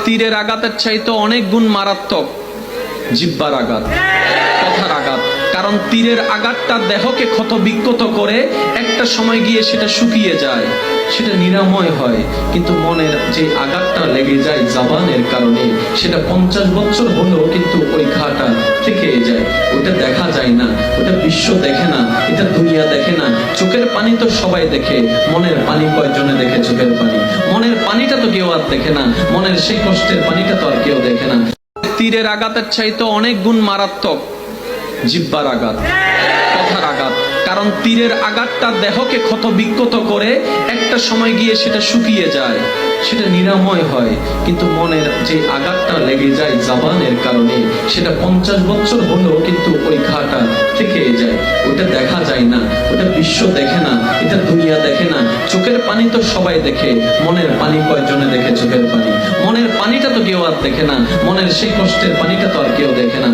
তীরের আঘাতের চাইতে অনেক গুণ মারাত্মক জিহ্বার আঘাত, কথার আঘাত। কারণ তীরের আঘাতটা দেহকে ক্ষত বিক্ষত করে, একটা সময় গিয়ে সেটা শুকিয়ে যায়, সেটা নিরাময় হয়। কিন্তু মনের যে আঘাতটা লেগে যায় জবানের কারণে, সেটা 50 বছর হলেও কিন্তু ওই ঘাটা থেকে যায়। ওটা দেখা যায় না, ওটা বিশ্ব দেখে না, এটা দুনিয়া দেখে না। চোখের পানি তো সবাই দেখে, মনের পানি কয়জনে দেখে? চোখের পানি, মনের পানিটা তো কেউ আর দেখে না। মনের সেই কষ্টের পানিটা তো আর কেউ দেখে না। তীরের আঘাতের চাইতে অনেক গুণ মারাত্মক জিহ্বার আঘাত, কথার আঘাত। কারণ তীরের আঘাতটা দেহকে ক্ষত বিক্ষত করে, একটা সময় গিয়ে সেটা শুকিয়ে যায়, সেটা নিরাময় হয়। কিন্তু মনের যে আঘাতটা লেগে যায় জবানের কারণে, সেটা 50 বছর হলেও কিন্তু ওই ঘাটা থেকে যায়। ওটা দেখা যায় না, ওটা বিশ্ব দেখে না, এটা দুনিয়া দেখে না। চোখের পানি তো সবাই দেখে, মনের পানি কয়জনে দেখে? চোখের পানি, মনের পানিটা তো কেউ আর দেখে না। মনের সেই কষ্টের পানিটা তো আর কেউ দেখে না।